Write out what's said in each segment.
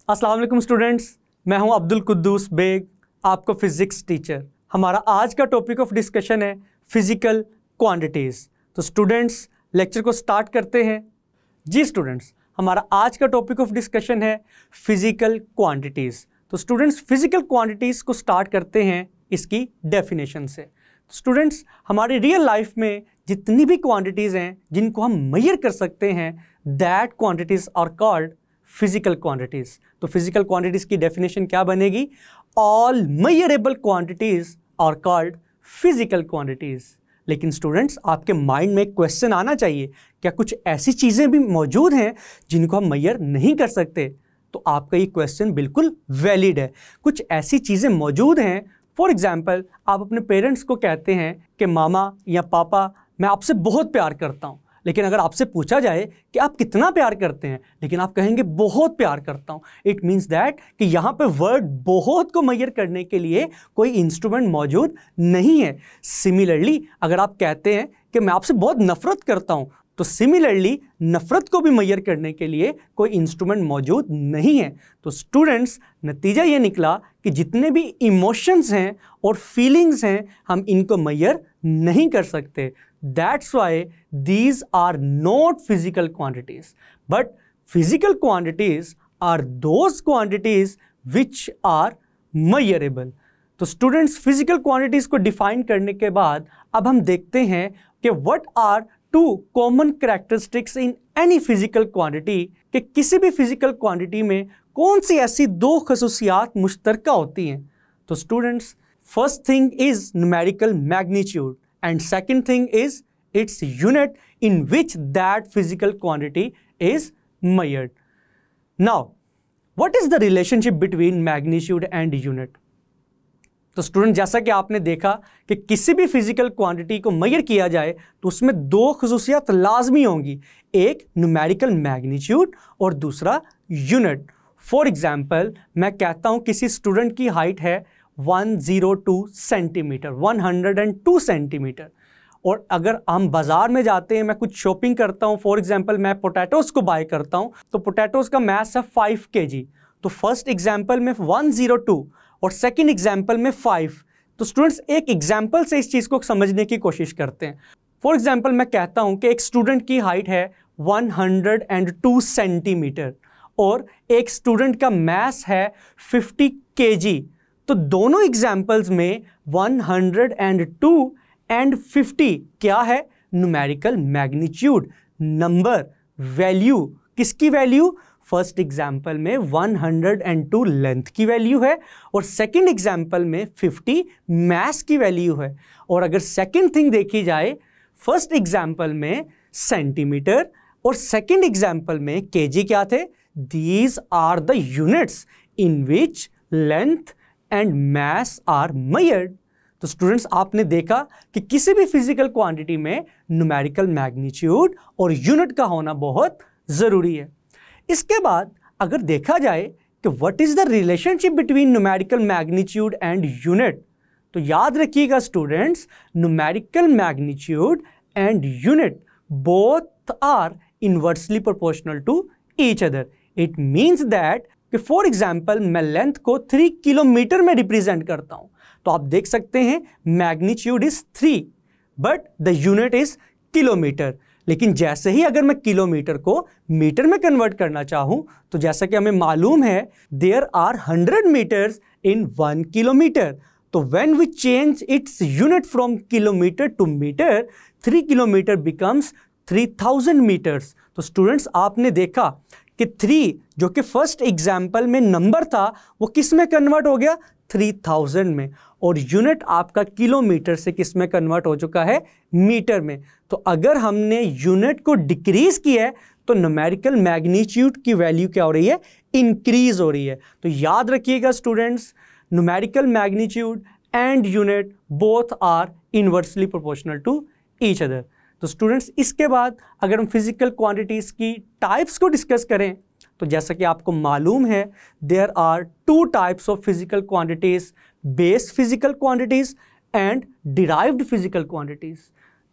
अस्सलाम वालेकुम स्टूडेंट्स, मैं हूं अब्दुल कुद्दूस बेग, आपको फिज़िक्स टीचर। हमारा आज का टॉपिक ऑफ डिस्कशन है फिज़िकल क्वांटिटीज़। तो स्टूडेंट्स लेक्चर को स्टार्ट करते हैं। जी स्टूडेंट्स, हमारा आज का टॉपिक ऑफ डिस्कशन है फिज़िकल क्वांटिटीज़। तो स्टूडेंट्स फिज़िकल क्वांटिटीज़ को स्टार्ट करते हैं इसकी डेफिनेशन से। स्टूडेंट्स हमारी रियल लाइफ में जितनी भी क्वांटिटीज़ हैं जिनको हम मेजर कर सकते हैं, that quantities are called physical quantities. तो फिजिकल क्वांटिटीज़ की डेफिनेशन क्या बनेगी? All measurable quantities are called physical quantities. लेकिन स्टूडेंट्स आपके माइंड में एक क्वेश्चन आना चाहिए, क्या कुछ ऐसी चीज़ें भी मौजूद हैं जिनको हम मेजर नहीं कर सकते? तो आपका ये क्वेश्चन बिल्कुल वैलिड है। कुछ ऐसी चीज़ें मौजूद हैं, फॉर एग्जाम्पल आप अपने पेरेंट्स को कहते हैं कि मामा या पापा मैं आपसे बहुत प्यार करता हूँ, लेकिन अगर आपसे पूछा जाए कि आप कितना प्यार करते हैं, लेकिन आप कहेंगे बहुत प्यार करता हूँ, इट मीन्स दैट कि यहाँ पे वर्ड बहुत को मेजर करने के लिए कोई इंस्ट्रूमेंट मौजूद नहीं है। सिमिलरली अगर आप कहते हैं कि मैं आपसे बहुत नफरत करता हूँ, तो सिमिलरली नफरत को भी मेजर करने के लिए कोई इंस्ट्रूमेंट मौजूद नहीं है। तो स्टूडेंट्स नतीजा ये निकला कि जितने भी इमोशंस हैं और फीलिंग्स हैं हम इनको मेजर नहीं कर सकते। That's why these are not physical quantities, but physical quantities are those quantities which are measurable. तो स्टूडेंट्स फिजिकल क्वांटिटीज को डिफाइन करने के बाद अब हम देखते हैं कि what are two common characteristics in any physical quantity, कि किसी भी फिजिकल क्वांटिटी में कौन सी ऐसी दो खसूसियात मुश्तरका होती हैं। तो students first thing is numerical magnitude and second thing is its unit in which that physical quantity is measured. Now, what is the relationship between magnitude and unit? तो स्टूडेंट जैसा कि आपने देखा कि किसी भी फिजिकल क्वांटिटी को major किया जाए तो उसमें दो खसूसियात लाजमी होंगी, एक न्यूमेरिकल मैग्नीट्यूड और दूसरा यूनिट। फॉर एग्जाम्पल मैं कहता हूं किसी स्टूडेंट की हाइट है 102 सेंटीमीटर, 102 सेंटीमीटर, और अगर हम बाज़ार में जाते हैं, मैं कुछ शॉपिंग करता हूं, फॉर एग्जांपल मैं पोटैटोज़ को बाय करता हूं, तो पोटैटोज़ का मास है 5 kg। तो फर्स्ट एग्जांपल में 102 और सेकंड एग्जांपल में 5। तो स्टूडेंट्स एक एग्जांपल से इस चीज़ को समझने की कोशिश करते हैं। फॉर एग्जाम्पल मैं कहता हूँ कि एक स्टूडेंट की हाइट है 102 सेंटीमीटर और एक स्टूडेंट का मास है 50 kg। तो दोनों एग्जाम्पल्स में 102 एंड 50 क्या है? Numerical magnitude, number, value. किसकी वैल्यू? फर्स्ट एग्जाम्पल में 102 लेंथ की वैल्यू है और सेकंड एग्जाम्पल में 50 मास की वैल्यू है। और अगर सेकंड थिंग देखी जाए, फर्स्ट एग्जाम्पल में सेंटीमीटर और सेकंड एग्जाम्पल में केजी क्या थे? These are the units in which length and mass are measured. तो स्टूडेंट्स आपने देखा कि किसी भी फिजिकल क्वांटिटी में न्यूमेरिकल मैग्नीट्यूड और यूनिट का होना बहुत ज़रूरी है। इसके बाद अगर देखा जाए कि what is the relationship between numerical magnitude and unit, तो याद रखिएगा students, numerical magnitude and unit both are inversely proportional to each other. It means that कि फॉर एग्जाम्पल मैं लेंथ को 3 किलोमीटर में रिप्रेजेंट करता हूं, तो आप देख सकते हैं magnitude is 3 but the unit is kilometre. लेकिन जैसे ही अगर मैं किलोमीटर को मीटर में कन्वर्ट करना चाहूं, तो जैसा कि हमें मालूम है there are 100 meters in 1 kilometer. तो when we change its unit from kilometer to meter, 3 kilometer becomes 3000 meters. तो स्टूडेंट्स आपने देखा कि 3 जो कि फर्स्ट एग्जाम्पल में नंबर था वो किस में कन्वर्ट हो गया? 3000 में। और यूनिट आपका किलोमीटर से किस में कन्वर्ट हो चुका है? मीटर में। तो अगर हमने यूनिट को डिक्रीज किया है तो न्यूमेरिकल मैग्नीट्यूड की वैल्यू क्या हो रही है? इंक्रीज हो रही है। तो याद रखिएगा students, numerical magnitude and unit both are inversely proportional to each other. तो स्टूडेंट्स इसके बाद अगर हम फिजिकल क्वांटिटीज़ की टाइप्स को डिस्कस करें, तो जैसा कि आपको मालूम है there are 2 types of physical quantities, base physical quantities and derived physical quantities.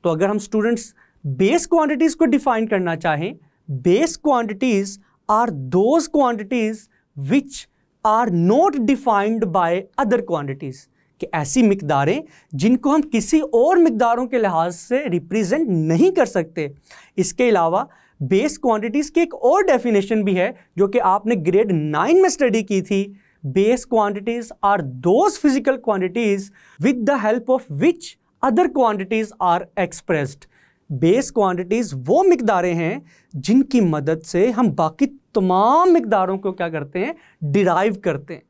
तो अगर हम स्टूडेंट्स बेस क्वांटिटीज़ को डिफाइन करना चाहें, base quantities are those quantities which are not defined by other quantities, कि ऐसी मिकदारें जिनको हम किसी और मिकदारों के लिहाज से रिप्रेजेंट नहीं कर सकते। इसके अलावा बेस क्वांटिटीज की एक और डेफिनेशन भी है जो कि आपने ग्रेड 9 में स्टडी की थी। Base quantities are those physical quantities with the help of which other quantities are expressed. Base quantities वो मिकदारें हैं जिनकी मदद से हम बाकी तमाम मिकदारों को क्या करते हैं, डिराइव करते हैं।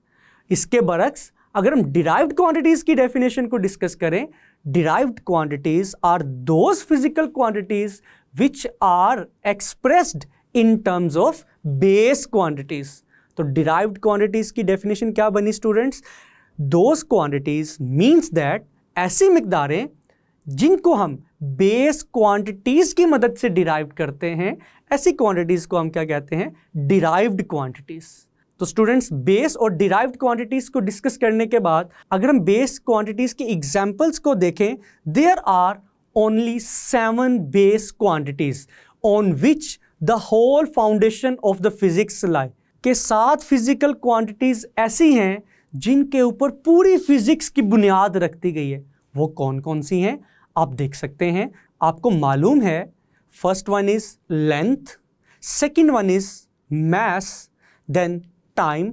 इसके बरक्स अगर हम डिराइव्ड क्वांटिटीज की डेफिनेशन को डिस्कस करें, derived quantities are those physical quantities which are expressed in terms of base quantities. तो डिराइव्ड क्वांटिटीज की डेफिनेशन क्या बनी students? Those quantities means that ऐसी मिकदारें जिनको हम बेस क्वांटिटीज की मदद से डिराइव करते हैं, ऐसी क्वांटिटीज को हम क्या कहते हैं, डिराइव्ड क्वांटिटीज। तो स्टूडेंट्स, बेस और डिराइव्ड क्वांटिटीज को डिस्कस करने के बाद अगर हम बेस क्वांटिटीज के एग्जांपल्स को देखें, there are only 7 base quantities on which the whole foundation of the physics lie. के 7 फिजिकल क्वांटिटीज ऐसी हैं जिनके ऊपर पूरी फिजिक्स की बुनियाद रखती गई है। वो कौन कौन सी हैं आप देख सकते हैं। आपको मालूम है, first one is length, second one is mass, then time,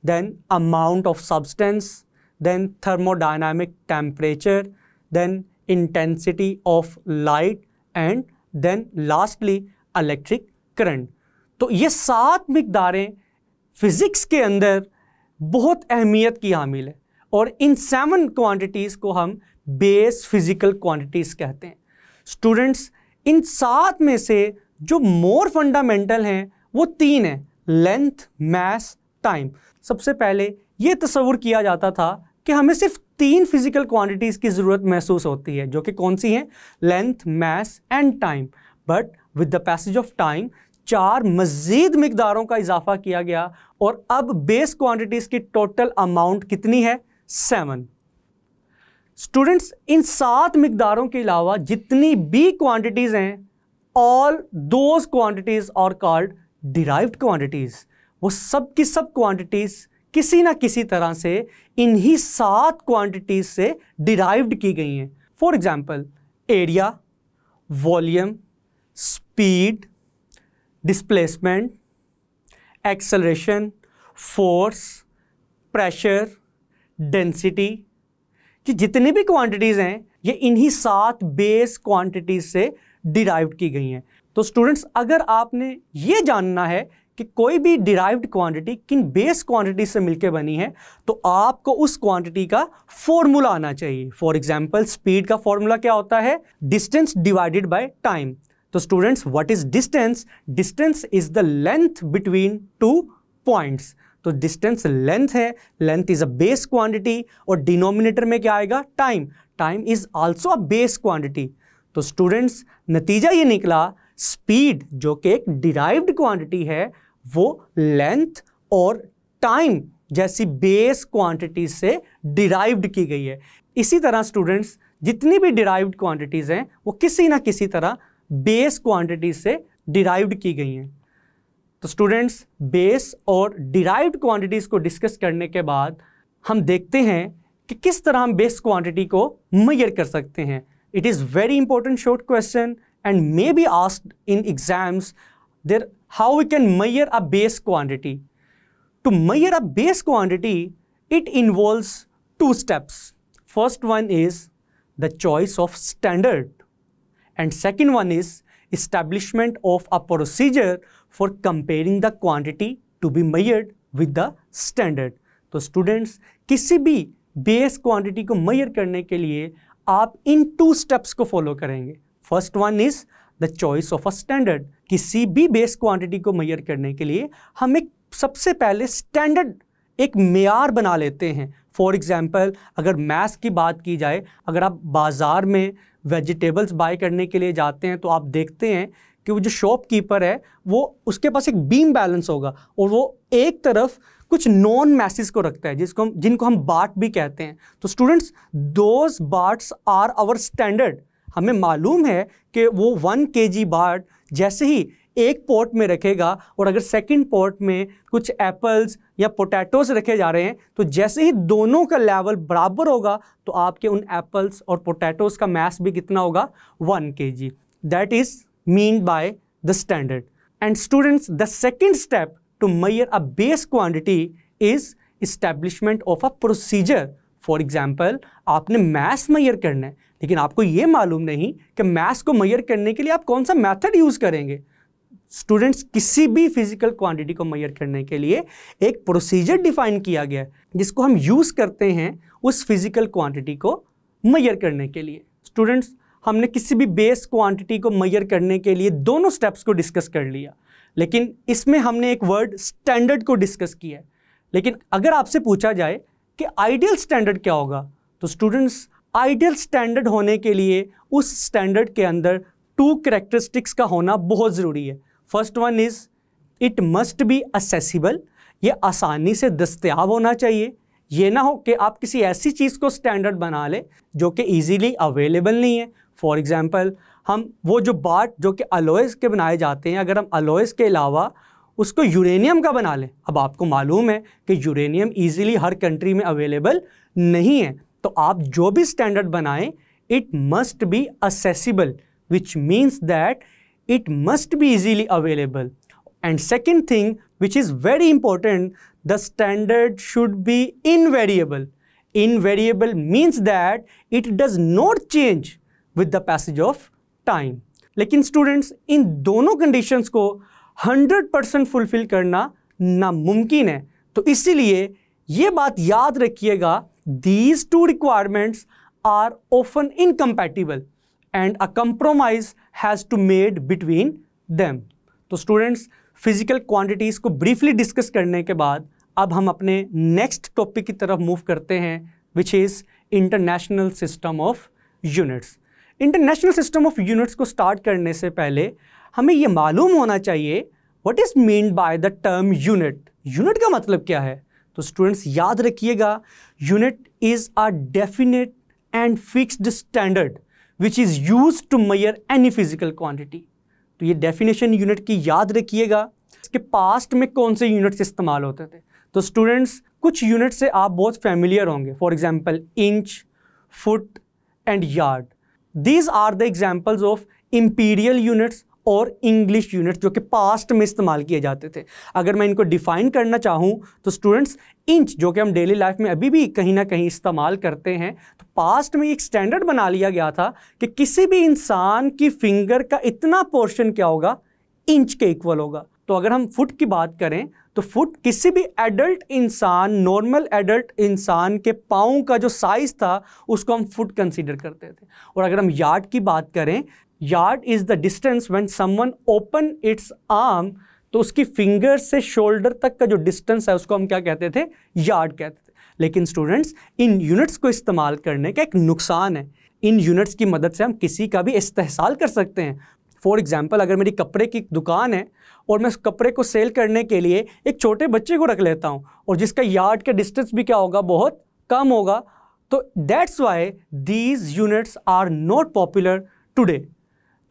then amount of substance, then thermodynamic temperature, then intensity of light, and then lastly electric current। तो ये 7 मिकदारें फिजिक्स के अंदर बहुत अहमियत की हामिल है और इन 7 क्वांटिटीज़ को हम बेस फिजिकल क्वांटिटीज़ कहते हैं। स्टूडेंट्स, इन 7 में से जो मोर फंडामेंटल हैं वो 3 हैं, लेंथ, मैस, टाइम। सबसे पहले ये तस्वुर किया जाता था कि हमें सिर्फ 3 फिजिकल क्वांटिटीज़ की ज़रूरत महसूस होती है, जो कि कौन सी हैं, length, mass and time. But with the passage of time 4 मज़ीद मिकदारों का इजाफा किया गया और अब बेस क्वांटिटीज़ की टोटल अमाउंट कितनी है, 7। स्टूडेंट्स, इन 7 मिकदारों के अलावा जितनी भी क्वांटिटीज़ हैं, all those quantities are called derived quantities. वो सब की सब क्वांटिटीज़ किसी ना किसी तरह से इन्हीं 7 क्वांटिटीज़ से डिराइव्ड की गई हैं। For example, area, volume, speed, displacement, acceleration, force, pressure, density, कि जितनी भी क्वांटिटीज़ हैं ये इन्हीं 7 बेस क्वांटिटीज़ से डिराइव्ड की गई हैं। तो स्टूडेंट्स, अगर आपने ये जानना है कि कोई भी डिराइव्ड क्वांटिटी किन बेस क्वांटिटी से मिलकर बनी है, तो आपको उस क्वांटिटी का फॉर्मूला आना चाहिए। फॉर एग्जांपल, स्पीड का फॉर्मूला क्या होता है, डिस्टेंस डिवाइडेड बाय टाइम। तो students, what is distance? Distance is the length between 2 points. तो डिस्टेंस लेंथ है, length is a base quantity और डिनोमिनेटर में क्या आएगा, time. Time is also a base quantity. तो स्टूडेंट्स, नतीजा ये निकला, स्पीड जो कि एक डिराइव्ड क्वांटिटी है वो लेंथ और टाइम जैसी बेस क्वांटिटी से डिराइव्ड की गई है। इसी तरह स्टूडेंट्स, जितनी भी डिराइव्ड क्वांटिटीज़ हैं वो किसी ना किसी तरह बेस क्वांटिटी से डिराइव्ड की गई हैं। तो स्टूडेंट्स, बेस और डिराइव्ड क्वांटिटीज़ को डिस्कस करने के बाद हम देखते हैं कि किस तरह हम बेस क्वांटिटी को मेजर कर सकते हैं। It is very important short question and may be asked in exams there how we can measure a base quantity. To measure a base quantity, it involves 2 steps. First one is the choice of standard and second one is establishment of a procedure for comparing the quantity to be measured with the standard. तो students, किसी भी base quantity को measure करने के लिए आप इन 2 steps को follow करेंगे। First one is the choice of a standard. किसी भी बेस क्वांटिटी को मेजर करने के लिए हम एक सबसे पहले स्टैंडर्ड एक मेयार बना लेते हैं। फॉर एग्जांपल, अगर मैथ्स की बात की जाए, अगर आप बाज़ार में वेजिटेबल्स बाय करने के लिए जाते हैं तो आप देखते हैं कि वो जो शॉपकीपर है वो उसके पास एक बीम बैलेंस होगा और वो एक तरफ कुछ नॉन मैसेज को रखता है जिनको हम बाट भी कहते हैं। तो स्टूडेंट्स, दोज बाट्स आर आवर स्टैंडर्ड। हमें मालूम है कि वो 1 kg बाट जैसे ही एक पॉट में रखेगा और अगर सेकंड पॉट में कुछ एप्पल्स या पोटैटोस रखे जा रहे हैं तो जैसे ही दोनों का लेवल बराबर होगा तो आपके उन एप्पल्स और पोटैटोस का मास भी कितना होगा 1 kg. That is mean by the standard. And students, the second step to measure a base quantity is establishment of a procedure. For example, आपने मास मेजर करना है लेकिन आपको ये मालूम नहीं कि मास को मेजर करने के लिए आप कौन सा मेथड यूज करेंगे. स्टूडेंट्स, किसी भी फिजिकल क्वांटिटी को मेजर करने के लिए एक प्रोसीजर डिफाइन किया गया है जिसको हम यूज करते हैं उस फिजिकल क्वांटिटी को मेजर करने के लिए. स्टूडेंट्स, हमने किसी भी बेस क्वांटिटी को मेजर करने के लिए दोनों स्टेप्स को डिस्कस कर लिया, लेकिन इसमें हमने एक वर्ड स्टैंडर्ड को डिस्कस किया है. लेकिन अगर आपसे पूछा जाए कि आइडियल स्टैंडर्ड क्या होगा, तो स्टूडेंट्स, आइडियल स्टैंडर्ड होने के लिए उस स्टैंडर्ड के अंदर 2 कैरेक्टरिस्टिक्स का होना बहुत ज़रूरी है. First one is it must be accessible. ये आसानी से दस्तयाब होना चाहिए. ये ना हो कि आप किसी ऐसी चीज़ को स्टैंडर्ड बना ले जो कि ईजीली अवेलेबल नहीं है. फॉर एग्जांपल, हम वो जो बार्ट जो कि अलॉयज़ के बनाए जाते हैं, अगर हम अलॉयज़ के अलावा उसको यूरेनियम का बना लें, अब आपको मालूम है कि यूरेनियम ईजिली हर कंट्री में अवेलेबल नहीं है, तो आप जो भी स्टैंडर्ड बनाएं it must be accessible, which means that it must be easily available. And second thing, which is very important, the standard should be invariable. Invariable means that it does not change with the passage of time. लेकिन students, इन दोनों conditions को 100% fulfil करना नामुमकिन है. तो इसीलिए ये बात याद रखिएगा, these two requirements are often incompatible and a compromise has to made between them. तो स्टूडेंट्स, फिजिकल क्वांटिटीज़ को ब्रीफली डिस्कस करने के बाद अब हम अपने नेक्स्ट टॉपिक की तरफ मूव करते हैं, which is international system of units. International system of units को स्टार्ट करने से पहले हमें ये मालूम होना चाहिए what is mean by the term unit. Unit का मतलब क्या है? तो स्टूडेंट्स, याद रखिएगा, unit is a definite and fixed standard which is used to measure any physical quantity. तो ये डेफिनेशन यूनिट की याद रखिएगा. इसके पास्ट में कौन से यूनिट्स इस्तेमाल होते थे? तो स्टूडेंट्स, कुछ यूनिट से आप बहुत फैमिलियर होंगे. For example, inch, foot and yard. These are the examples of imperial units और इंग्लिश यूनिट्स जो कि पास्ट में इस्तेमाल किए जाते थे. अगर मैं इनको डिफाइन करना चाहूँ तो स्टूडेंट्स, इंच जो कि हम डेली लाइफ में अभी भी कहीं ना कहीं इस्तेमाल करते हैं, तो पास्ट में एक स्टैंडर्ड बना लिया गया था कि किसी भी इंसान की फिंगर का इतना पोर्शन क्या होगा, इंच के इक्वल होगा. तो अगर हम फुट की बात करें तो फुट किसी भी एडल्ट इंसान, नॉर्मल एडल्ट इंसान के पाँव का जो साइज़ था उसको हम फुट कंसीडर करते थे. और अगर हम यार्ड की बात करें, yard is the distance when someone open it's arm, तो उसकी फिंगर से शोल्डर तक का जो डिस्टेंस है उसको हम क्या कहते थे, यार्ड कहते थे. लेकिन स्टूडेंट्स, इन यूनिट्स को इस्तेमाल करने का एक नुकसान है. इन यूनिट्स की मदद से हम किसी का भी इस्तेहसाल कर सकते हैं. फॉर एग्जांपल, अगर मेरी कपड़े की दुकान है और मैं उस कपड़े को सेल करने के लिए एक छोटे बच्चे को रख लेता हूँ और जिसका यार्ड का डिस्टेंस भी क्या होगा, बहुत कम होगा, तो that's why these units are not popular today.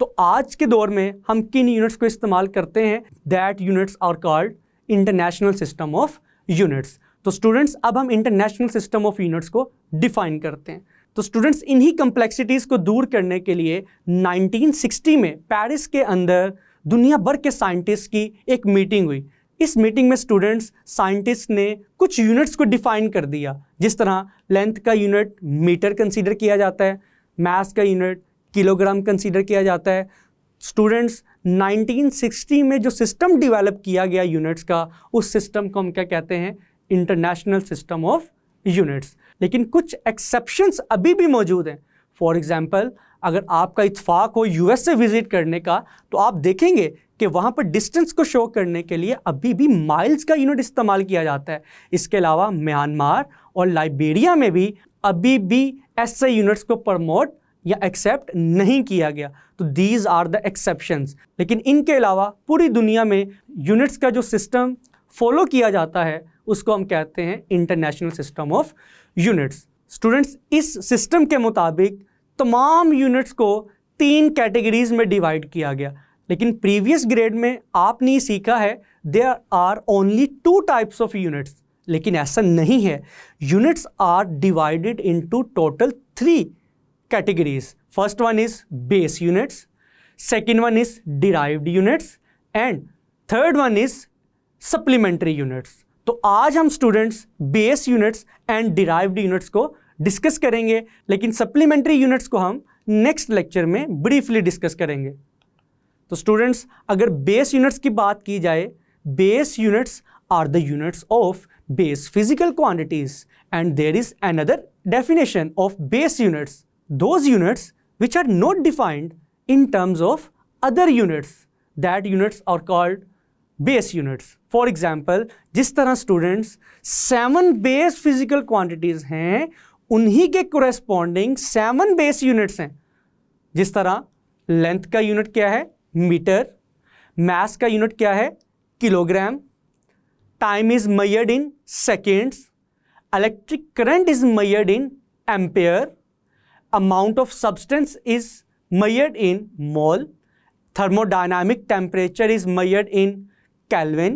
तो आज के दौर में हम किन यूनिट्स को इस्तेमाल करते हैं? That units are called international system of units. तो स्टूडेंट्स, अब हम इंटरनेशनल सिस्टम ऑफ यूनिट्स को डिफाइन करते हैं. तो स्टूडेंट्स, इन्हीं कम्प्लेक्सिटीज़ को दूर करने के लिए 1960 में पेरिस के अंदर दुनिया भर के साइंटिस्ट की एक मीटिंग हुई. इस मीटिंग में स्टूडेंट्स, साइंटिस्ट ने कुछ यूनिट्स को डिफाइन कर दिया. जिस तरह लेंथ का यूनिट मीटर कंसीडर किया जाता है, मास का यूनिट किलोग्राम कंसीडर किया जाता है. स्टूडेंट्स, 1960 में जो सिस्टम डेवलप किया गया यूनिट्स का, उस सिस्टम को हम क्या कहते हैं? International system of units. लेकिन कुछ एक्सेप्शंस अभी भी मौजूद हैं. फॉर एग्जांपल, अगर आपका इत्फाक हो यूएस से विजिट करने का, तो आप देखेंगे कि वहाँ पर डिस्टेंस को शो करने के लिए अभी भी माइल्स का यूनिट इस्तेमाल किया जाता है. इसके अलावा म्यांमार और लाइबेरिया में भी अभी भी ऐसे यूनिट्स को प्रमोट या एक्सेप्ट नहीं किया गया. तो दीज आर द एक्सेप्शंस. लेकिन इनके अलावा पूरी दुनिया में यूनिट्स का जो सिस्टम फॉलो किया जाता है उसको हम कहते हैं international system of units. Students, इस सिस्टम के मुताबिक तमाम यूनिट्स को 3 कैटेगरीज में डिवाइड किया गया. लेकिन प्रीवियस ग्रेड में आपने सीखा है there are only 2 types of units, लेकिन ऐसा नहीं है। Units are divided into total 3 categories. First one is base units, second one is derived units and third one is supplementary units. तो आज हम students base units and derived units को discuss करेंगे, लेकिन सप्लीमेंट्री यूनिट्स को हम next lecture में briefly discuss करेंगे। तो स्टूडेंट्स, अगर बेस यूनिट्स की बात की जाए, base units are the units of base physical quantities and there is another definition of base units, those units which are not defined in terms of other units, that units are called base units. For example, जिस तरह students 7 base physical quantities हैं, उन्हीं के corresponding 7 base units हैं। जिस तरह length का unit क्या है? मीटर, mass का unit क्या है? Kilogram, time is measured in seconds, electric current is measured in ampere, amount of substance is measured in mole, thermodynamic temperature is measured in Kelvin।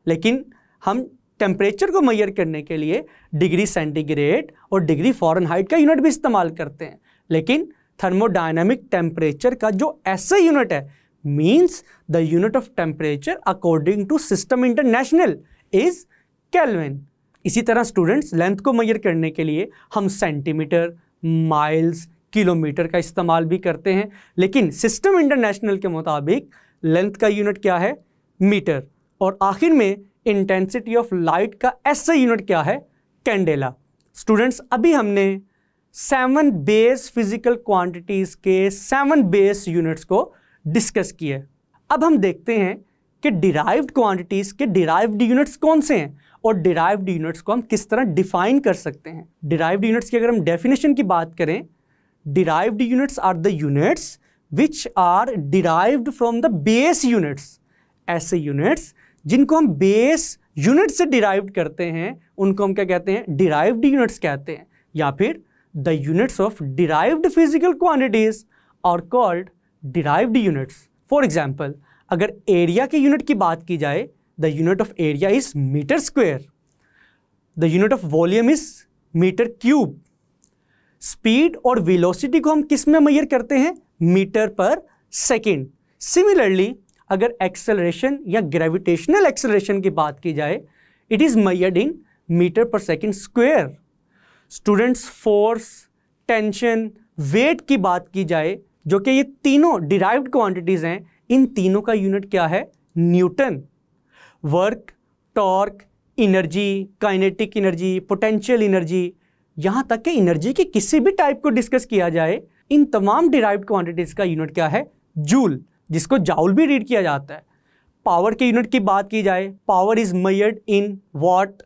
लेकिन हम टेम्परेचर को major करने के लिए डिग्री सेंटीग्रेड और डिग्री फ़ारेनहाइट का unit भी इस्तेमाल करते हैं, लेकिन थर्मोडायनामिक टेम्परेचर का जो ऐसा यूनिट है means the unit of temperature according to system international is kelvin. इसी तरह स्टूडेंट्स, लेंथ को मेजर करने के लिए हम सेंटीमीटर, माइल्स, किलोमीटर का इस्तेमाल भी करते हैं, लेकिन सिस्टम इंटरनेशनल के मुताबिक लेंथ का यूनिट क्या है? मीटर। और आखिर में इंटेंसिटी ऑफ लाइट का ऐसा यूनिट क्या है? कैंडेला। स्टूडेंट्स, अभी हमने 7 बेस फिजिकल क्वांटिटीज के 7 बेस यूनिट्स को डिस्कस किए। अब हम देखते हैं कि डिराइव्ड क्वांटिटीज के डिराइव्ड यूनिट्स कौन से हैं और डिराइव्ड यूनिट्स को हम किस तरह डिफाइन कर सकते हैं। डिराइव्ड यूनिट्स की अगर हम डेफिनेशन की बात करें, derived units are the units which are derived from the base units. ऐसे यूनिट्स जिनको हम बेस यूनिट से डिराइव्ड करते हैं उनको हम क्या कहते हैं? डिराइव्ड यूनिट्स कहते हैं, या फिर the units of derived physical quantities are called derived units. For example, अगर एरिया के यूनिट की बात की जाए, the unit of area is metre square, the unit of volume is metre cube. Speed और वेलोसिटी को हम किस में मेजर करते हैं? Metre per second. सिमिलरली, अगर एक्सेलरेशन या ग्रेविटेशनल एक्सेलरेशन की बात की जाए, it is measured in metre per second square. Students, force, tension, wait की बात की जाए, जो कि ये तीनों डिराइव्ड क्वांटिटीज हैं, इन तीनों का यूनिट क्या है? Newton. Work, torque, energy, kinetic energy, potential energy, यहाँ तक कि एनर्जी के किसी भी टाइप को डिस्कस किया जाए, इन तमाम डिराइव्ड क्वांटिटीज का यूनिट क्या है? जूल, जिसको जाउल भी रीड किया जाता है। पावर के यूनिट की बात की जाए, power is measured in watt,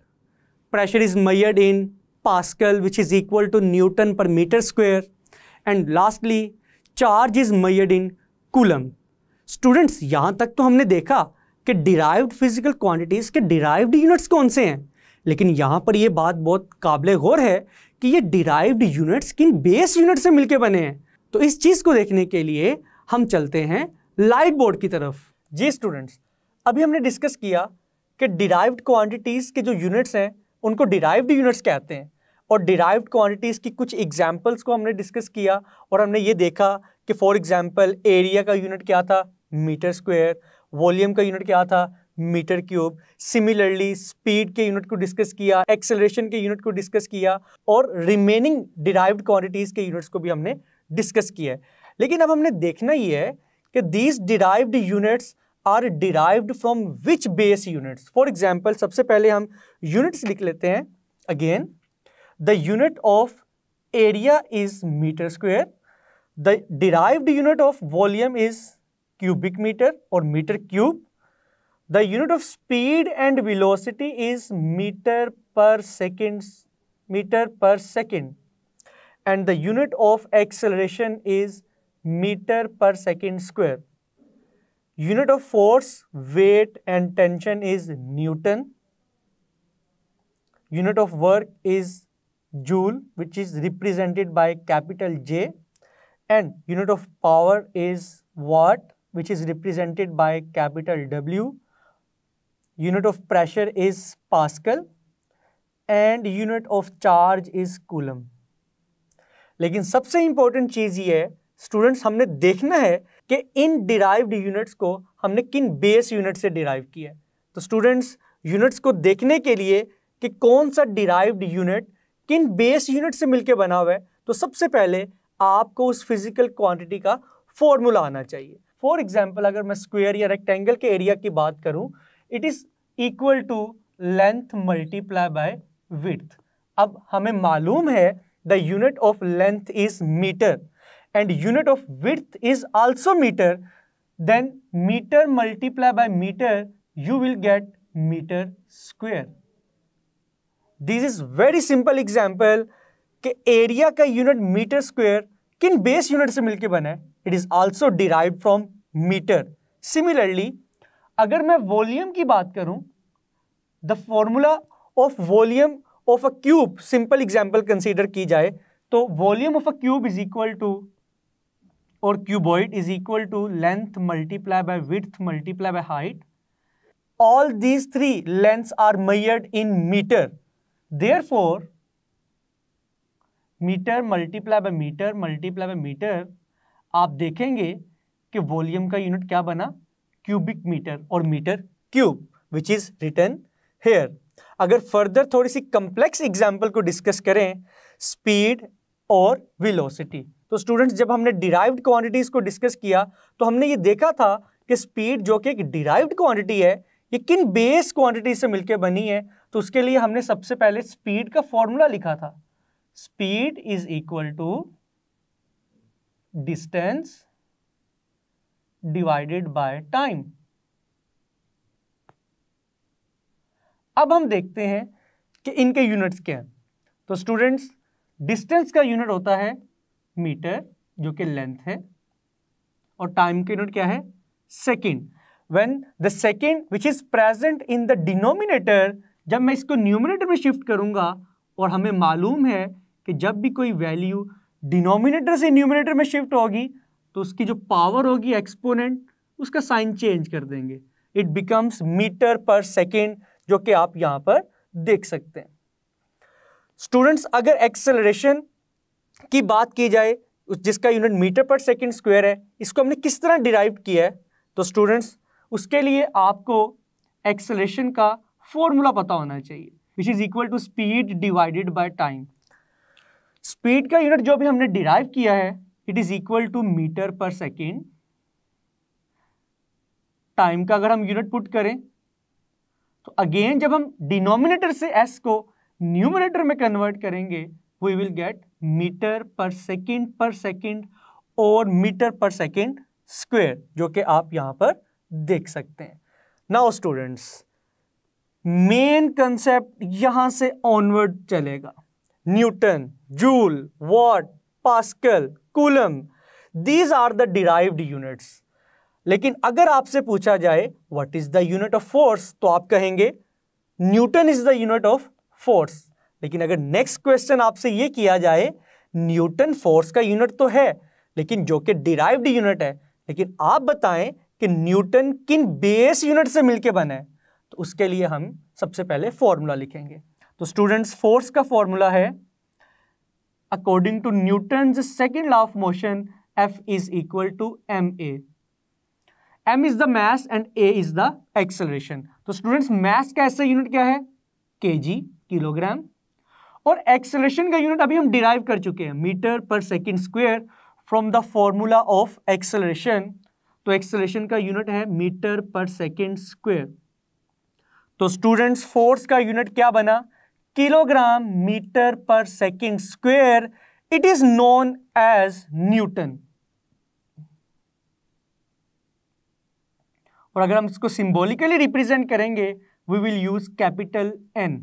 pressure is measured in pascal which is equal to newton per metre square, and lastly charge is measured in coulomb. Students, यहाँ तक तो हमने देखा कि डिराइव्ड फिजिकल क्वांटिटीज के डिराइव्ड यूनिट्स कौन से हैं, लेकिन यहाँ पर ये बात बहुत काबिल गौर है कि ये डिराइव्ड यूनिट्स किन बेस यूनिट से मिलके बने हैं। तो इस चीज़ को देखने के लिए हम चलते हैं लाइट बोर्ड की तरफ। जी स्टूडेंट्स, अभी हमने डिस्कस किया कि डिराइव्ड क्वांटिटीज़ के जो यूनिट्स हैं उनको डिराइव्ड यूनिट्स कहते हैं, और डिराइव्ड क्वांटिटीज़ की कुछ एग्जाम्पल्स को हमने डिस्कस किया, और हमने ये देखा कि फॉर एग्जाम्पल एरिया का यूनिट क्या था? Metre square. वॉल्यूम का यूनिट क्या था? Metre cube. सिमिलरली स्पीड के यूनिट को डिस्कस किया, एक्सेलरेशन के यूनिट को डिस्कस किया, और रिमेनिंग डिराइव्ड क्वांटिटीज़ के यूनिट्स को भी हमने डिस्कस किया है। लेकिन अब हमने देखना ही है कि these derived units are derived from which base units. For example, सबसे पहले हम यूनिट्स लिख लेते हैं। Again, the unit of area is metre square, the derived unit of volume is cubic meter or meter cube, the unit of speed and velocity is meter per second, and the unit of acceleration is meter per second square. Unit of force, weight and tension is Newton. Unit of work is joule, which is represented by capital J, and unit of power is watt, which is represented by capital W. Unit of pressure is Pascal and unit of charge is Coulomb. लेकिन सबसे important चीज ये है students, हमने देखना है कि इन derived units को हमने किन बेस यूनिट से डिराइव किया है। तो स्टूडेंट्स, यूनिट्स को देखने के लिए कि कौन सा डिराइव्ड यूनिट किन बेस यूनिट से मिलकर बना हुआ है, तो सबसे पहले आपको उस फिजिकल क्वांटिटी का फॉर्मूला आना चाहिए। फॉर एग्जाम्पल, अगर मैं स्क्वायर या रेक्टेंगल के एरिया की बात करूं, it is equal to length multiply by width. अब हमें मालूम है the unit of length is metre and unit of width is also meter, then meter multiply by meter you will get meter square. This is very simple example कि area का unit metre square किन base unit से मिलकर बना है, it is also derived from metre. Similarly अगर मैं volume की बात करूं, the formula of volume of a cube, simple example consider की जाए तो volume of a cube is equal to or cuboid is equal to length multiply by width multiply by height. All these three lengths are measured in meter. Therefore, meter multiply by meter multiply by meter, आप देखेंगे कि volume का unit क्या बना, cubic metre और metre cube, which is written here. अगर further थोड़ी सी कम्प्लेक्स एग्जाम्पल को डिस्कस करें, स्पीड और वेलोसिटी, तो स्टूडेंट्स जब हमने डिराइव्ड क्वांटिटीज को डिस्कस किया तो हमने ये देखा था कि स्पीड जो कि एक डिराइव्ड क्वांटिटी है, ये किन बेस क्वांटिटी से मिलकर बनी है। तो उसके लिए हमने सबसे पहले स्पीड का फॉर्मूला लिखा था, speed is equal to distance divided by time. अब हम देखते हैं कि इनके यूनिट्स क्या हैं। तो स्टूडेंट्स, डिस्टेंस का यूनिट होता है मीटर जो कि लेंथ है, और टाइम का यूनिट क्या है, second. When the second which is present in the denominator, जब मैं इसको न्यूमरेटर में शिफ्ट करूंगा, और हमें मालूम है कि जब भी कोई वैल्यू डिनोमिनेटर से न्यूमरेटर में शिफ्ट होगी तो उसकी जो पावर होगी एक्सपोनेंट, उसका साइन चेंज कर देंगे, it becomes metre per second, जो कि आप यहां पर देख सकते हैं। स्टूडेंट्स, अगर एक्सेलरेशन की बात की जाए जिसका unit metre per second square है, इसको हमने किस तरह डिराइव किया है, तो स्टूडेंट्स उसके लिए आपको एक्सेलरेशन का फॉर्मूला पता होना चाहिए, which is equal to speed divided by time. Speed का यूनिट जो भी हमने डिराइव किया है, it is equal to metre per second. Time का अगर हम यूनिट पुट करें तो अगेन जब हम डिनोमिनेटर से एस को न्यूमरेटर में कन्वर्ट करेंगे, we will get metre per second और मीटर पर सेकेंड स्क्वायर, जो कि आप यहां पर देख सकते हैं। नाउ स्टूडेंट्स, मेन कंसेप्ट यहां से ऑनवर्ड चलेगा। Newton, joule, watt, pascal, coulomb, these are the derived units. लेकिन अगर आपसे पूछा जाए what is the unit of force, तो आप कहेंगे newton is the unit of force. लेकिन अगर नेक्स्ट क्वेश्चन आपसे ये किया जाए, न्यूटन फोर्स का यूनिट तो है लेकिन जो कि डिराइव्ड यूनिट है, लेकिन आप बताएं कि न्यूटन किन बेस यूनिट से मिलके बना है, तो उसके लिए हम सबसे पहले फॉर्मूला लिखेंगे। तो स्टूडेंट्स, फोर्स का फॉर्मूला है according to Newton second law of motion, F is equal to ma। m is the mass and a is the acceleration. तो स्टूडेंट्स, मास का ऐसा यूनिट क्या है, kg, किलोग्राम, और एक्सेलरेशन का यूनिट अभी हम डिराइव कर चुके हैं, metre per second square, from the formula of acceleration. तो एक्सेलरेशन का यूनिट है मीटर पर सेकेंड स्क्वायर। तो स्टूडेंट्स, फोर्स का यूनिट क्या बना, kilogram metre per second square. It is known as newton. और अगर हम इसको सिंबॉलिकली रिप्रेजेंट करेंगे, we will use capital N।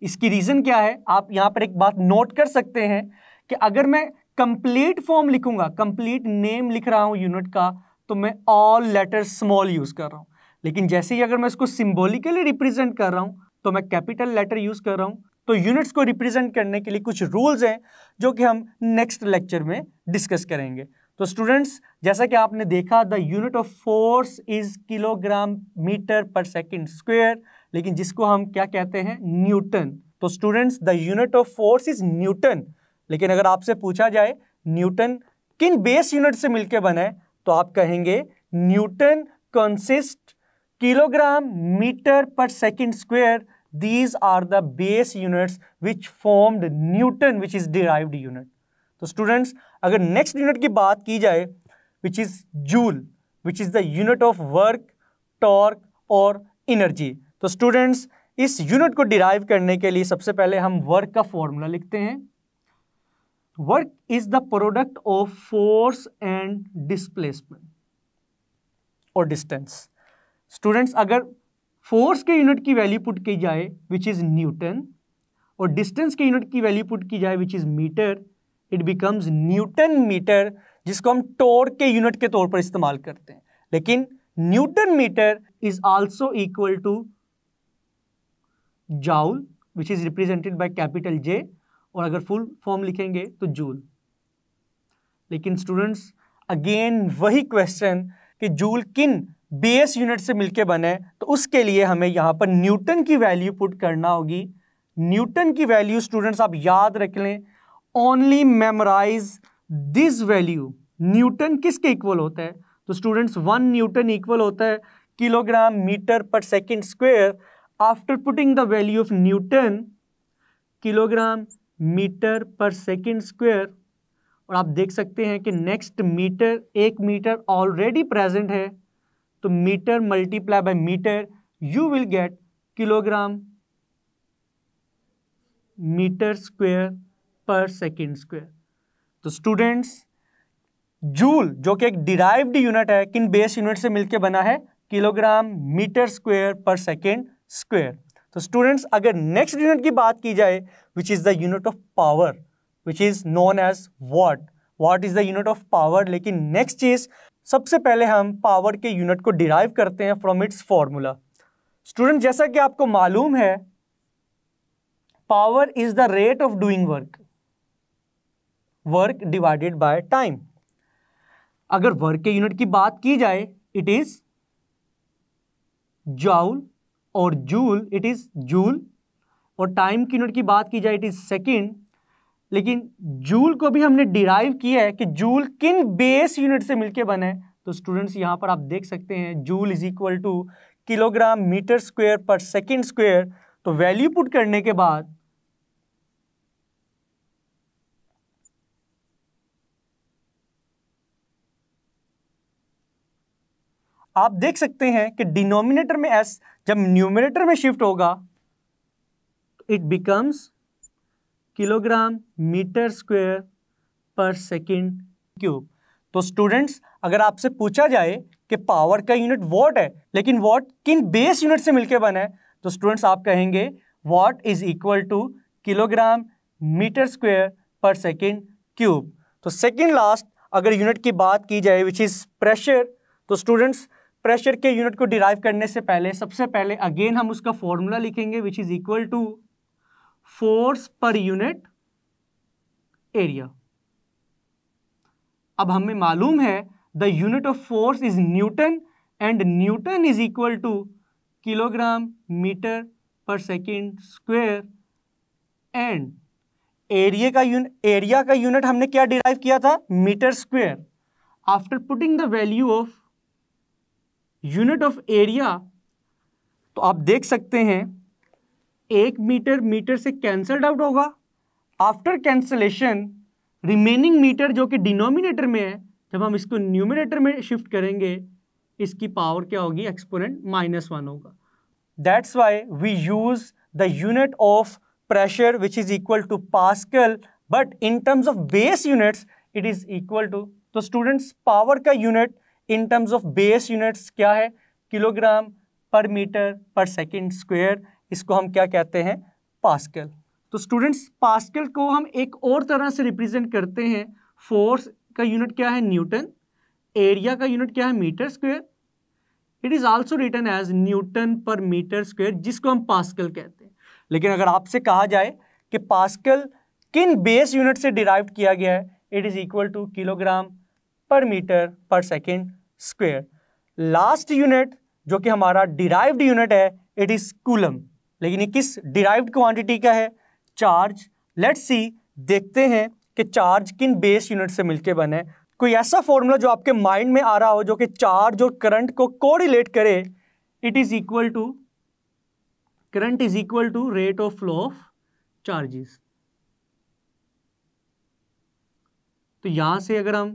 इसकी रीजन क्या है, आप यहां पर एक बात नोट कर सकते हैं कि अगर मैं कंप्लीट फॉर्म लिखूंगा, कंप्लीट नेम लिख रहा हूं यूनिट का, तो मैं ऑल लेटर स्मॉल यूज कर रहा हूं। लेकिन जैसे ही अगर मैं इसको सिंबॉलिकली रिप्रेजेंट कर रहा हूं तो मैं कैपिटल लेटर यूज कर रहा हूं। तो यूनिट्स को रिप्रेजेंट करने के लिए कुछ रूल्स हैं जो कि हम नेक्स्ट लेक्चर में डिस्कस करेंगे। तो स्टूडेंट्स जैसा कि आपने देखा the unit of force is kilogram metre per second square, लेकिन जिसको हम क्या कहते हैं, न्यूटन। तो students the unit of force is newton, लेकिन अगर आपसे पूछा जाए न्यूटन किन बेस यूनिट से मिलकर बना है, तो आप कहेंगे Newton consist kilogram metre per second square, these are the base units which formed Newton, which is derived unit. तो स्टूडेंट्स अगर नेक्स्ट यूनिट की बात की जाए which is joule, which is the unit of work, torque और energy, तो students इस unit को डिराइव करने के लिए सबसे पहले हम वर्क का फॉर्मूला लिखते हैं। Work is the product of force and displacement और डिस्टेंस। स्टूडेंट्स अगर फोर्स के यूनिट की वैल्यू पुट की जाए विच इज न्यूटन और डिस्टेंस के यूनिट की वैल्यू पुट की जाए which is metre, it becomes newton metre, जिसको हम टॉर्क के यूनिट के तौर पर इस्तेमाल करते हैं। लेकिन newton metre is also equal to joule which is represented by capital J, और अगर फुल फॉर्म लिखेंगे तो जूल। लेकिन स्टूडेंट्स अगेन वही क्वेश्चन कि जूल किन बेस यूनिट से मिलके बने, तो उसके लिए हमें यहां पर न्यूटन की वैल्यू पुट करना होगी। न्यूटन की वैल्यू स्टूडेंट्स आप याद रख लें, only memorise this value. Newton किसके इक्वल होता है, तो स्टूडेंट्स 1 न्यूटन इक्वल होता है kilogram metre per second square. After putting the value of newton kilogram metre per second square, और आप देख सकते हैं कि next metre, 1 metre already present है, तो metre multiply by metre, you will get kilogram metre square per second square. तो students joule जो कि एक डिराइव्ड यूनिट है, किन बेस यूनिट से मिलकर बना है, kilogram metre square per second square. तो स्टूडेंट्स अगर नेक्स्ट यूनिट की बात की जाए which is the unit of power which is known as watt, watt is the unit of power. लेकिन नेक्स्ट चीज, सबसे पहले हम पावर के यूनिट को डिराइव करते हैं फ्रॉम इट्स फॉर्मूला। स्टूडेंट जैसा कि आपको मालूम है power is the rate of doing work, work divided by time. अगर वर्क के यूनिट की बात की जाए इट इज जाउल, और जूल इट इज जूल, और टाइम की यूनिट की बात की जाए इट इज सेकेंड। लेकिन जूल को भी हमने डिराइव किया है कि जूल किन बेस यूनिट से मिलके बने, तो स्टूडेंट्स यहां पर आप देख सकते हैं joule is equal to kilogram metre square per second square. तो वैल्यू पुट करने के बाद आप देख सकते हैं कि डिनोमिनेटर में एस जब न्यूमरेटर में शिफ्ट होगा it becomes kilogram metre square per second cube. तो स्टूडेंट्स अगर आपसे पूछा जाए कि पावर का यूनिट वॉट है, लेकिन वॉट किन बेस यूनिट से मिलकर बना है, तो स्टूडेंट्स आप कहेंगे watt is equal to kilogram metre square per second cube. तो सेकंड लास्ट अगर यूनिट की बात की जाए विच इज प्रेशर, तो स्टूडेंट्स प्रेशर के यूनिट को डिराइव करने से पहले सबसे पहले अगेन हम उसका फॉर्मूला लिखेंगे which is equal to force per unit area. अब हमें मालूम है the unit of force is newton and newton is equal to kilogram metre per second square, and area का यूनिट हमने क्या डिराइव किया था, metre square. After putting the value of unit of area, तो आप देख सकते हैं 1 मीटर मीटर से कैंसल्ड आउट होगा। आफ्टर कैंसलेशन रिमेनिंग मीटर जो कि डिनोमिनेटर में है, जब हम इसको न्यूमरेटर में शिफ्ट करेंगे इसकी पावर क्या होगी, एक्सपोनेंट -1 होगा। That's why we use the unit of pressure which is equal to pascal, but in terms of base units it is equal to, तो स्टूडेंट्स पावर का unit in terms of base units क्या है, kilogram per metre per second square, इसको हम क्या कहते हैं, pascal. तो स्टूडेंट्स पास्कल को हम एक और तरह से रिप्रेजेंट करते हैं, फोर्स का यूनिट क्या है, न्यूटन, एरिया का यूनिट क्या है, metre square. It is also written as newton per metre square, जिसको हम पास्कल कहते हैं। लेकिन अगर आपसे कहा जाए कि पास्कल किन बेस यूनिट से डिराइव किया गया है, it is equal to kilogram per metre per second square. Last unit जो कि हमारा डिराइव्ड यूनिट है, इट इज कूलम। लेकिन ये किस डिराइव्ड क्वांटिटी का है? चार्ज। लेट्स सी, देखते हैं कि चार्ज किन बेस यूनिट से मिलके बने। कोई ऐसा फॉर्मूला जो आपके माइंड में आ रहा हो जो कि चार्ज और करंट को कोरिलेट करे। It is equal to, current is equal to rate of flow of charges. तो यहां से अगर हम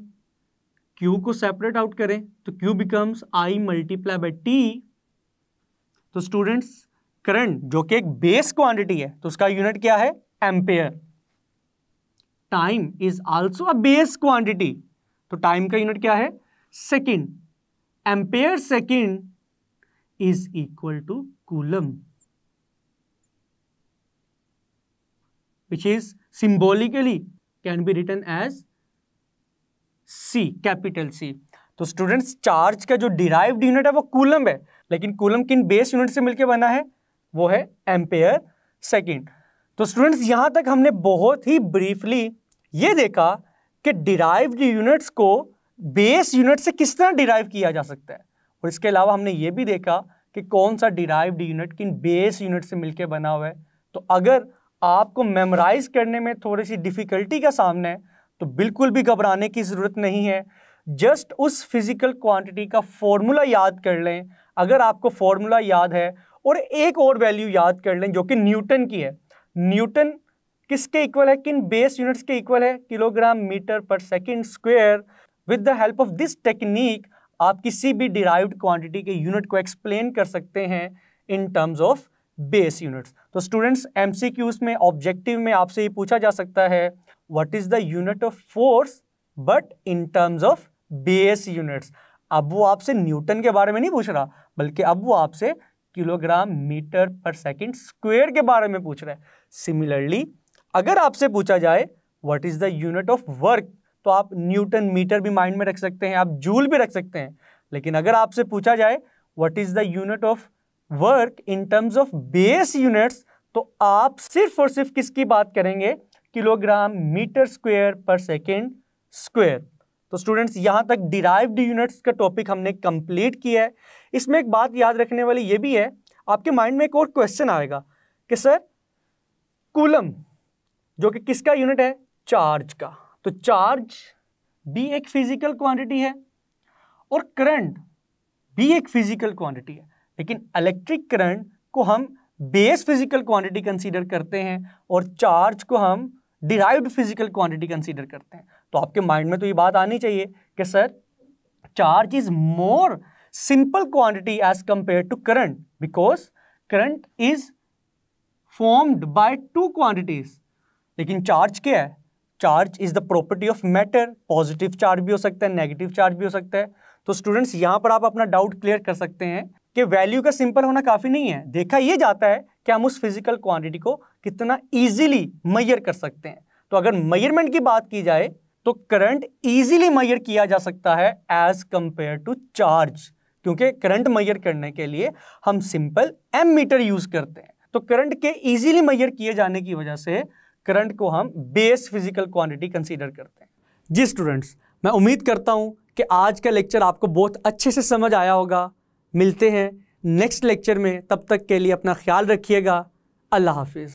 Q को सेपरेट आउट करें तो Q becomes I multiply by T। तो स्टूडेंट्स, करंट जो कि एक बेस क्वांटिटी है तो उसका यूनिट क्या है? Ampere. Time is also a base quantity, तो टाइम का यूनिट क्या है? Second. Ampere second is equal to coulomb, which is symbolically can be written as C, capital C। तो स्टूडेंट्स, चार्ज का जो डिराइव्ड यूनिट है वो कूलम है, लेकिन कूलम किन बेस यूनिट से मिलकर बना है? वो है एम्पेयर सेकेंड। तो स्टूडेंट्स, यहां तक हमने बहुत ही ब्रीफली ये देखा कि डिराइव्ड यूनिट्स को बेस यूनिट से किस तरह डिराइव किया जा सकता है, और इसके अलावा हमने ये भी देखा कि कौन सा डिराइव्ड यूनिट किन बेस यूनिट से मिलकर बना हुआ है। तो अगर आपको मेमोराइज करने में थोड़ी सी डिफिकल्टी का सामना है तो बिल्कुल भी घबराने की ज़रूरत नहीं है। जस्ट उस फिजिकल क्वांटिटी का फॉर्मूला याद कर लें, अगर आपको फॉर्मूला याद है, और एक और वैल्यू याद कर लें जो कि न्यूटन की है। न्यूटन किसके इक्वल है? किन बेस यूनिट्स के इक्वल है? Kilogram metre per second square. With the help of this technique आप किसी भी डिराइव्ड क्वांटिटी के यूनिट को एक्सप्लेन कर सकते हैं इन टर्म्स ऑफ बेस यूनिट्स। तो स्टूडेंट्स, एमसीक्यूज में, ऑब्जेक्टिव में आपसे ये पूछा जा सकता है what is the unit of force but in terms of base units. अब वो आपसे न्यूटन के बारे में नहीं पूछ रहा, बल्कि अब वो आपसे kilogram metre per second square के बारे में पूछ रहा है। सिमिलरली, अगर आपसे पूछा जाए what is the unit of work, तो आप न्यूटन मीटर भी माइंड में रख सकते हैं, आप जूल भी रख सकते हैं। लेकिन अगर आपसे पूछा जाए what is the unit of work in terms of base units, तो आप सिर्फ और सिर्फ किसकी बात करेंगे? किलोग्राम मीटर स्क्वायर पर सेकेंड स्क्वायर। तो स्टूडेंट्स, यहां तक डिराइव्ड यूनिट्स का टॉपिक हमने कंप्लीट किया है। इसमें एक बात याद रखने वाली ये भी है, आपके माइंड में एक और क्वेश्चन आएगा कि सर, कूलम जो कि किसका यूनिट है? चार्ज का। तो चार्ज भी एक फिजिकल क्वांटिटी है और करंट भी एक फिजिकल क्वांटिटी है, लेकिन इलेक्ट्रिक करंट को हम बेस फिजिकल क्वांटिटी कंसीडर करते हैं और चार्ज को हम डिराइव्ड फिजिकल क्वांटिटी कंसीडर करते हैं। तो आपके माइंड में तो ये बात आनी चाहिए कि sir, charge is more simple quantity as compare to current, because current is formed by two quantities. लेकिन चार्ज क्या है? Charge is the property of matter. Positive charge भी हो सकता है, नेगेटिव चार्ज भी हो सकता है। तो स्टूडेंट्स, यहां पर आप अपना डाउट क्लियर कर सकते हैं कि वैल्यू का सिंपल होना काफी नहीं है। देखा यह जाता है कि हम उस फिजिकल क्वांटिटी को कितना इजीली मेजर कर सकते हैं। तो अगर मेजरमेंट की बात की जाए तो करंट इजीली मेजर किया जा सकता है एज कंपेयर टू चार्ज, क्योंकि करंट मेजर करने के लिए हम सिंपल एमीटर यूज करते हैं। तो करंट के इजीली मेजर किए जाने की वजह से करंट को हम बेस फिजिकल क्वांटिटी कंसीडर करते हैं। जी स्टूडेंट्स, मैं उम्मीद करता हूं कि आज का लेक्चर आपको बहुत अच्छे से समझ आया होगा। मिलते हैं नेक्स्ट लेक्चर में, तब तक के लिए अपना ख्याल रखिएगा। अल्लाह हाफिज़।